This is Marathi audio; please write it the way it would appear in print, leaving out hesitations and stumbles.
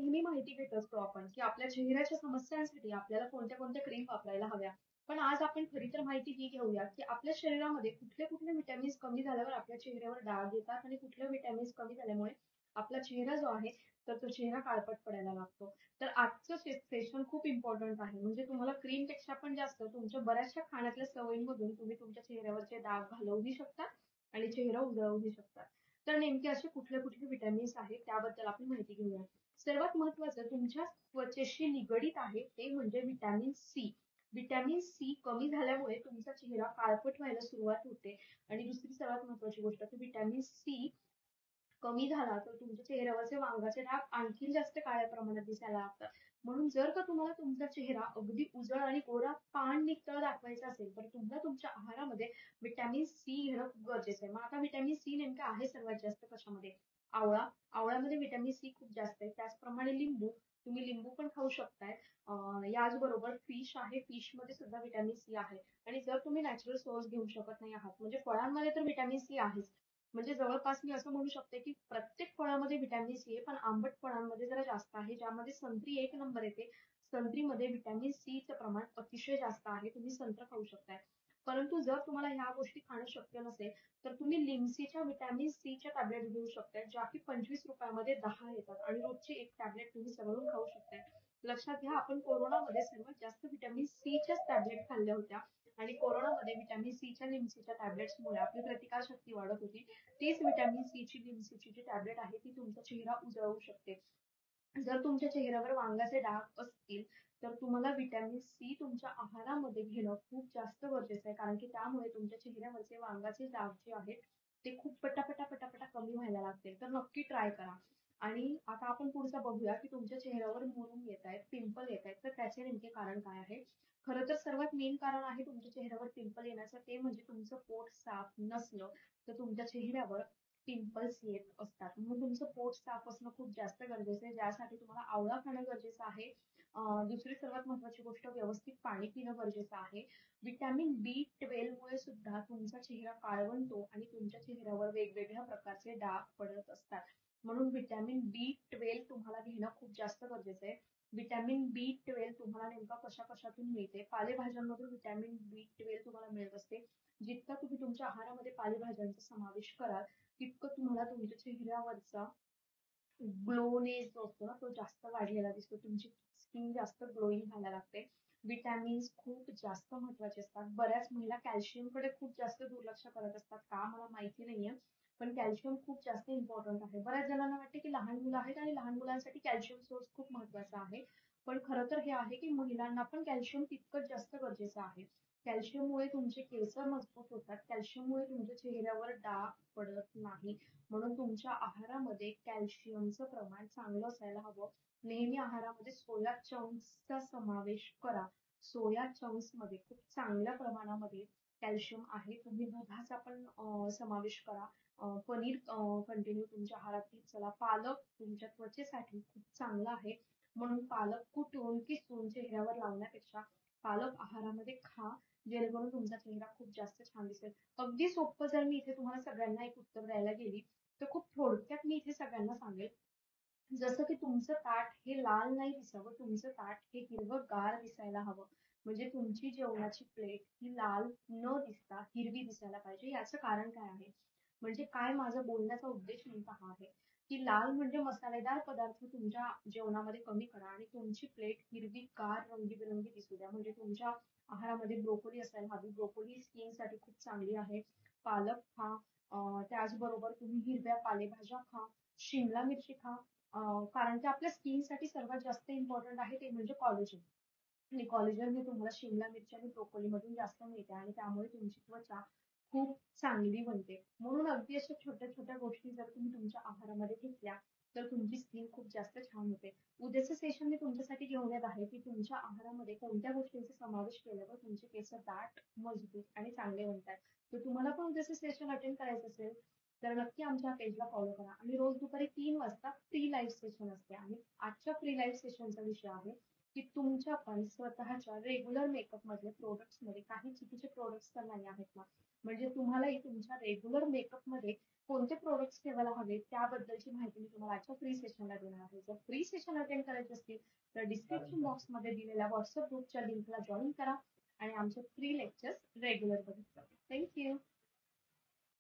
नेहमी माहिती घेत असतो आपण की आपल्या चेहऱ्याच्या समस्यांसाठी आपल्याला कोणत्या कोणत्या क्रीम वापरायला हव्या. पण आज आपण खरी तर माहिती ही घेऊया की आपल्या शरीरामध्ये कुठले कुठले विटॅमिन्स कमी झाल्यावर आपल्या चेहऱ्यावर डाग येतात आणि कुठले विटॅमिन्स कमी झाल्यामुळे आपला चेहरा जो आहे तर तो चेहरा काळपट पडायला लागतो. तर आजचं सेशन खूप इम्पॉर्टंट आहे. म्हणजे तुम्हाला क्रीम पेक्षा पण जास्त तुमच्या बऱ्याचशा खाण्यातल्या सवयींमधून तुम्ही तुमच्या चेहऱ्यावरचे डाग घालवूही शकता आणि चेहरा उजळवूही शकता. तर नेमके असे कुठले कुठले विटॅमिन्स आहेत त्याबद्दल आपण माहिती घेऊया. सर्वात महत्वाचं तुमच्या त्वचेशी निगडीत आहे ते म्हणजे व्हिटॅमिन सी. व्हिटॅमिन सी कमी झाल्यामुळे तुमचा चेहरा काळपट व्हायला सुरुवात होते. आणि दुसरी सर्वात महत्वाची गोष्ट की व्हिटॅमिन सी कमी झाला तर तुमच्या चेहऱ्यावरचे वांगाचे डाग आणखी जास्त काळ्या प्रमाणात दिसायला लागतात. म्हणून जर का तुम्हाला तुमचा चेहरा अगदी उजळ आणि गोरा पान नितळ दाखवायचा असेल तर तुम्हाला तुमच्या आहारामध्ये व्हिटॅमिन सी घेणं खूप गरजेचं आहे. मग आता व्हिटॅमिन सी नेमकं आहे सर्वात जास्त कशामध्ये? आवळा. आवळ्यामध्ये व्हिटॅमिन सी खूप जास्त आहे. त्याचप्रमाणे लिंबू. तुम्ही लिंबू पण खाऊ शकताय. याचबरोबर फिश आहे. फिश मध्ये सुद्धा व्हिटॅमिन सी आहे. आणि जर तुम्ही नॅचरल सोर्स घेऊ शकत नाही आहात म्हणजे फळांमध्ये तर व्हिटॅमिन सी आहेच. म्हणजे जवळपास मी असं म्हणू शकते की प्रत्येक फळामध्ये व्हिटॅमिन सी आहे, पण आंबट फळांमध्ये जरा जास्त आहे, ज्यामध्ये संत्री एक नंबर येते. संत्रीमध्ये व्हिटॅमिन सी चं प्रमाण अतिशय जास्त आहे. तुम्ही संत्र खाऊ शकताय. परंतु जर तुम्हाला ह्या गोष्टी खाणं शक्य नसेल तर तुम्ही लिमसीच्या व्हिटॅमिन सी च्या टॅबलेट घेऊ शकताय, ज्या की 25 रुपयामध्ये 10 येतात आणि रोजची एक टॅबलेट तुम्ही सगळून खाऊ शकताय. लक्षात घ्या आपण कोरोनामध्ये सर्वात जास्त व्हिटॅमिन सी च्याच टॅबलेट खाल्ल्या होत्या आणि कोरोनामध्ये व्हिटॅमिन सी च्या लिमसीच्या टॅबलेट्समुळे आपली प्रतिकारशक्ती वाढत होती. तीच व्हिटॅमिन सी ची लिमसीची जी टॅबलेट आहे ती तुमचा चेहरा उजळवू शकते. जर तुमच्या चेहऱ्यावर वांगाचे डाग असतील तर तुम्हाला व्हिटॅमिन सी तुमच्या आहारामध्ये घेणं खूप जास्त गरजेचं आहे. कारण की त्यामुळे तुमच्या चेहऱ्यावरचे वांगाचे डाग जे आहेत ते खूप पटापटा पटापटा कमी व्हायला लागतील. तर नक्की ट्राय करा. आणि आता आपण पुढचं बघूया की तुमच्या चेहऱ्यावर मुरुम येत आहेत, पिंपल येत आहेत, तर त्याचे नेमके कारण काय आहे? खरं तर सर्वात मेन कारण आहे तुमच्या चेहऱ्यावर पिंपल येण्याचं ते म्हणजे तुमचं पोट साफ नसलं तर तुमच्या चेहऱ्यावर पिंपल्स येत असतात. म्हणून तुमचं पोट साफ असणं खूप जास्त गरजेचं आहे, ज्यासाठी तुम्हाला आवळा खाणं गरजेचं आहे. दुसरी सर्वात महत्वाची गोष्ट व्यवस्थित पाणी पिणं गरजेचं आहे. व्हिटॅमिन बी 12 मुळे सुद्धा तुमचा चेहरा काळवंतो आणि तुमच्या चेहऱ्यावर वेगवेगळ्या प्रकारचे डाग पडत असतात. म्हणून व्हिटॅमिन बी 12 तुम्हाला घेणं खूप जास्त गरजेचं आहे. व्हिटॅमिन बी 12 तुम्हाला नेमका कशा कशातून मिळते? पालेभाज्यांमधून व्हिटॅमिन बी 12 तुम्हाला मिळत असते. जितका तुम्ही तुमच्या आहारामध्ये पालेभाज्यांचा समावेश कराल तितकं तुम्हाला तुमच्या चेहऱ्यावरचा ग्लोनेस जो असतो ना तो जास्त वाढलेला दिसतो. तुमची स्किन जास्त ग्लोईंग व्हायला लागते. विटॅमिन्स खूप जास्त महत्वाचे असतात. बऱ्याच महिला कॅल्शियम कडे खूप जास्त दुर्लक्ष करत असतात का मला माहिती नाहीये. पण कॅल्शियम खूप जास्त इम्पॉर्टंट आहे. बऱ्याच जणांना वाटते की लहान मुलं आहेत आणि लहान मुलांसाठी कॅल्शियम सोर्स खूप महत्वाचा आहे. पण खरं तर हे आहे की महिलांना पण कॅल्शियम तितकंच जास्त गरजेचं आहे. कॅल्शियममुळे तुमचे केस मजबूत होतात. कॅल्शियममुळे तुमच्या चेहऱ्यावर डाग पडत नाही. म्हणून तुमच्या आहारामध्ये कॅल्शियमचं प्रमाण चांगलं असायला हवं. नेहमी आहारामध्ये सोया चंक्सचा समावेश करा. सोया चंक्स मध्ये खूप चांगल्या प्रमाणामध्ये कॅल्शियम आहे. तुम्ही दुधाचा पण समावेश करा. पनीर कंटिन्यू तुमच्या आहारात घेत चला. पालक तुमच्या त्वचेसाठी खूप चांगला आहे. म्हणून पालक कुटून किसून चेहऱ्यावर लावण्यापेक्षा पालक आहारामध्ये खा, जेणेकरून तुमचा चेहरा खूप जास्त छान दिसेल. अगदी सोपं जर मी इथे तुम्हाला सगळ्यांना एक उत्तर द्यायला गेली तर खूप थोडक्यात मी इथे सगळ्यांना सांगेल. जसं की तुमचं ताट हे लाल नाही दिसावं, तुमचं ताट हे हिरवंगार दिसायला हवं. म्हणजे तुमची जेवणाची प्लेट ही लाल न दिसता हिरवी दिसायला पाहिजे. याचं कारण काय आहे? म्हणजे काय माझा बोलण्याचा उद्देश नेमका हा आहे की लाल म्हणजे मसालेदार पदार्थ तुमच्या जेवणामध्ये कमी करा आणि तुमची प्लेट हिरवीगार रंगीबेरंगी दिसू द्या. म्हणजे तुमच्या आहारामध्ये ब्रोकोली असायला हवी. ब्रोकोली स्किन साठी खूप चांगली आहे. पालक खा. त्याचबरोबर तुम्ही हिरव्या पालेभाज्या खा. शिमला मिरची खा. कारण की आपल्या स्किन साठी सर्वात जास्त इम्पॉर्टंट आहे ते म्हणजे कॉलेजन. आणि कॉलेजन हे तुम्हाला शिमला मिरची आणि ब्रोकोली मधून जास्त मिळते आणि त्यामुळे तुमची त्वचा खूप चांगली बनते. म्हणून अगदी अशा छोट्या छोट्या गोष्टी जर तुम्ही तुमच्या आहारामध्ये घेतल्या तर तुमची स्किन खूप जास्त छान होते. उद्याचं सेशन मी तुमच्यासाठी घेऊन येत आहे की तुमच्या आहारामध्ये कोणत्या गोष्टींचा समावेश केल्यावर तुमचे केस दाट, मजबूत आणि चांगले बनतात. तर तुम्हाला पण उद्याचं सेशन अटेंड करायचं असेल तर नक्की आमच्या पेजला फॉलो करा. आणि रोज दुपारी 3 वाजता फ्री लाईव्ह सेशन असते आणि आजच्या फ्री लाईव्ह सेशनचा विषय आहे की तुमच्या पण स्वतःच्या रेग्युलर मेकअप मधले प्रोडक्ट्स मध्ये काही चुकीचे प्रोडक्ट्स तर नाही आहेत ना. म्हणजे तुम्हालाही तुमच्या रेग्युलर मेकअप मध्ये कोणते प्रोडक्ट्स ठेवायला हवे त्याबद्दलची माहिती मी तुम्हाला आजच्या फ्री सेशनला देणार आहे. जर फ्री सेशन अटेंड करायचे असतील तर डिस्क्रिप्शन बॉक्स मध्ये दिलेल्या व्हॉट्सअप ग्रुपच्या लिंकला जॉईन करा आणि आमचे फ्री लेक्चर्स रेग्युलर बघत जा. थँक्यू.